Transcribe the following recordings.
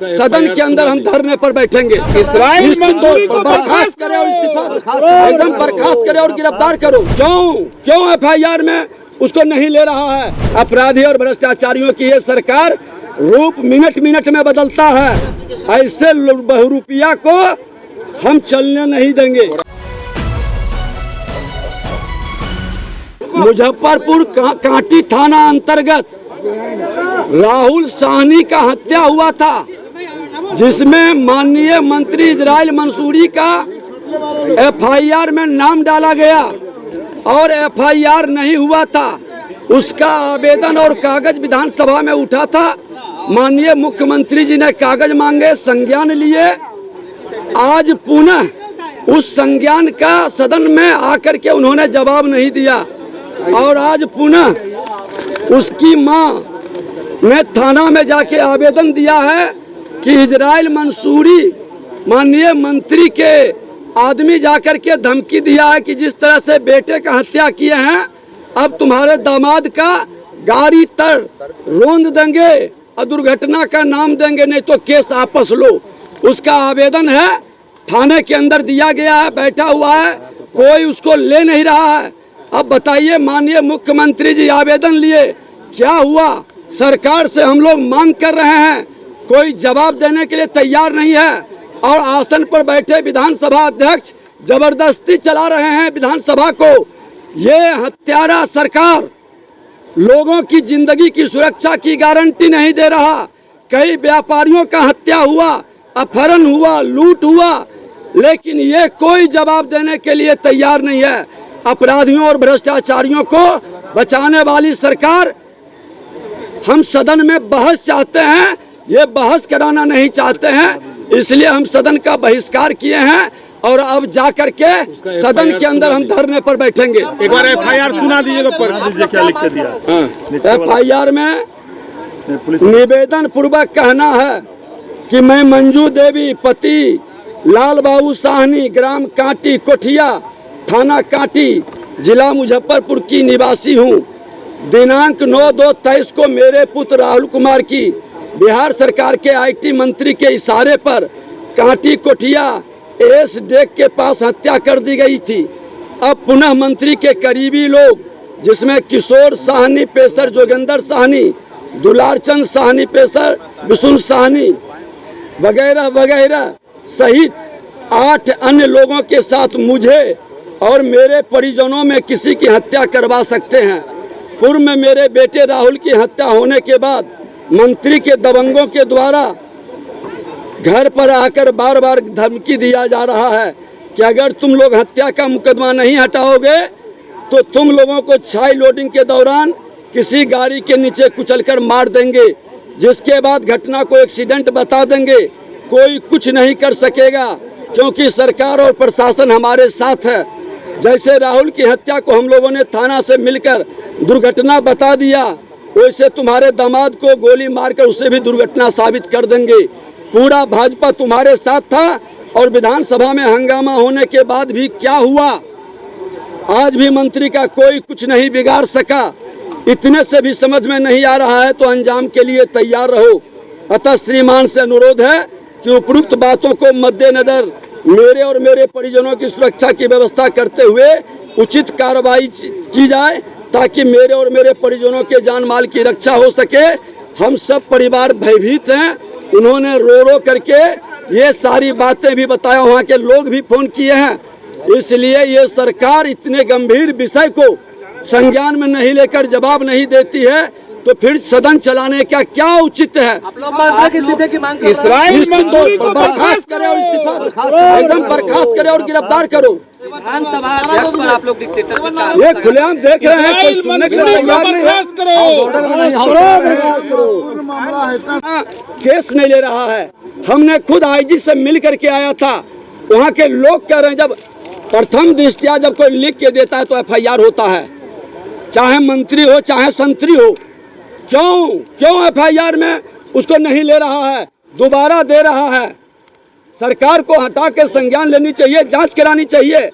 सदन के अंदर हम धरने पर बैठेंगे। इस्राइल मंजूरी को बर्खास्त करे और इस्तीफा एकदम बर्खास्त करे और गिरफ्तार करो। क्यों FIR में उसको नहीं ले रहा है? अपराधी और भ्रष्टाचारियों की ये सरकार रूप मिनट मिनट में बदलता है। ऐसे बहुरूपिया को हम चलने नहीं देंगे। मुजफ्फरपुर कांटी थाना अंतर्गत राहुल साहनी का हत्या हुआ था, जिसमें माननीय मंत्री इजराइल मंसूरी का FIR में नाम डाला गया और FIR नहीं हुआ था। उसका आवेदन और कागज विधानसभा में उठा था। माननीय मुख्यमंत्री जी ने कागज मांगे, संज्ञान लिए। आज पुनः उस संज्ञान का सदन में आकर के उन्होंने जवाब नहीं दिया और आज पुनः उसकी मां ने थाना में जाके आवेदन दिया है कि इजराइल मंसूरी माननीय मंत्री के आदमी जाकर के धमकी दिया है कि जिस तरह से बेटे का हत्या किए हैं, अब तुम्हारे दामाद का गाड़ी तर रोंद देंगे और दुर्घटना का नाम देंगे, नहीं तो केस आपस लो। उसका आवेदन है, थाने के अंदर दिया गया है, बैठा हुआ है, कोई उसको ले नहीं रहा है। अब बताइए माननीय मुख्यमंत्री जी, आवेदन लिए, क्या हुआ? सरकार से हम लोग मांग कर रहे हैं, कोई जवाब देने के लिए तैयार नहीं है और आसन पर बैठे विधानसभा अध्यक्ष जबरदस्ती चला रहे हैं विधानसभा को। ये हत्यारा सरकार लोगों की जिंदगी की सुरक्षा की गारंटी नहीं दे रहा। कई व्यापारियों का हत्या हुआ, अपहरण हुआ, लूट हुआ, लेकिन ये कोई जवाब देने के लिए तैयार नहीं है। अपराधियों और भ्रष्टाचारियों को बचाने वाली सरकार। हम सदन में बहस चाहते हैं, ये बहस कराना नहीं चाहते हैं, इसलिए हम सदन का बहिष्कार किए हैं और अब जाकर के सदन के अंदर हम धरने पर बैठेंगे। एक बार FIR सुना दीजिए तो पढ़ दीजिए क्या लिख के दिया। FIR में निवेदन पूर्वक कहना है कि मैं मंजू देवी पति लाल बाबू साहनी, ग्राम कांटी कोठिया, थाना कांटी, जिला मुजफ्फरपुर की निवासी हूँ। दिनांक 9/2/23 को मेरे पुत्र राहुल कुमार की बिहार सरकार के IT मंत्री के इशारे पर कांटी कोठिया एस डेक के पास हत्या कर दी गई थी। अब पुनः मंत्री के करीबी लोग, जिसमें किशोर साहनी पेशर जोगेंद्र साहनी, दुलारचंद साहनी पेशर विष्णु साहनी वगैरह वगैरह सहित 8 अन्य लोगों के साथ मुझे और मेरे परिजनों में किसी की हत्या करवा सकते हैं। पूर्व में मेरे बेटे राहुल की हत्या होने के बाद मंत्री के दबंगों के द्वारा घर पर आकर बार बार धमकी दिया जा रहा है कि अगर तुम लोग हत्या का मुकदमा नहीं हटाओगे तो तुम लोगों को छाई लोडिंग के दौरान किसी गाड़ी के नीचे कुचलकर मार देंगे, जिसके बाद घटना को एक्सीडेंट बता देंगे। कोई कुछ नहीं कर सकेगा क्योंकि सरकार और प्रशासन हमारे साथ है। जैसे राहुल की हत्या को हम लोगों ने थाना से मिलकर दुर्घटना बता दिया, वैसे तुम्हारे दामाद को गोली मारकर उसे भी दुर्घटना साबित कर देंगे। पूरा भाजपा तुम्हारे साथ था और विधानसभा में हंगामा होने के बाद भी क्या हुआ? आज भी मंत्री का कोई कुछ नहीं बिगाड़ सका। इतने से भी समझ में नहीं आ रहा है तो अंजाम के लिए तैयार रहो। अतः श्रीमान से अनुरोध है कि उपरोक्त बातों को मद्देनजर मेरे और मेरे परिजनों की सुरक्षा की व्यवस्था करते हुए उचित कार्रवाई की जाए ताकि मेरे और मेरे परिजनों के जान माल की रक्षा हो सके। हम सब परिवार भयभीत हैं। उन्होंने रो रो करके ये सारी बातें भी बताया, वहाँ के लोग भी फोन किए हैं। इसलिए ये सरकार इतने गंभीर विषय को संज्ञान में नहीं लेकर जवाब नहीं देती है तो फिर सदन चलाने का क्या उचित है? इस्राइल मंजूरी को बर्खास्त करे और इस्तीफा एकदम बर्खास्त करे और गिरफ्तार करो। आप लोग डिक्टेटर ये खुलेआम देख रहे हैं, कोई सुनने के लिए तैयार नहीं है। केस नहीं ले रहा है। हमने खुद IG से मिल करके आया था। वहाँ के लोग कह रहे हैं जब प्रथम दृष्टया जब कोई लिख के देता है तो FIR होता है, चाहे मंत्री हो चाहे संतरी हो। क्यों FIR में उसको नहीं ले रहा है, दोबारा दे रहा है? सरकार को हटा के संज्ञान लेनी चाहिए, जांच करानी चाहिए।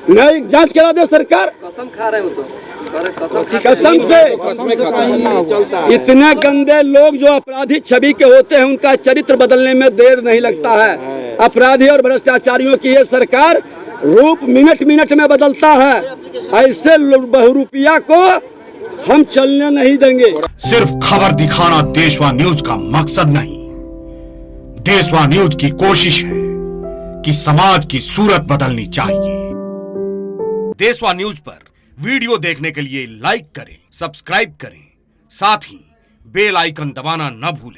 नहीं, जांच करा दे सरकार कसम खा रहे हो तो अरे कसम से। इतने गंदे लोग जो अपराधी छवि के होते हैं उनका चरित्र बदलने में देर नहीं लगता है। अपराधी और भ्रष्टाचारियों की ये सरकार रूप मिनट मिनट में बदलता है। ऐसे बहुरूपिया को हम चलने नहीं देंगे। सिर्फ खबर दिखाना देशवा न्यूज का मकसद नहीं, देशवा न्यूज की कोशिश है कि समाज की सूरत बदलनी चाहिए। देशवा न्यूज पर वीडियो देखने के लिए लाइक करें, सब्सक्राइब करें, साथ ही बेल आइकन दबाना न भूलें।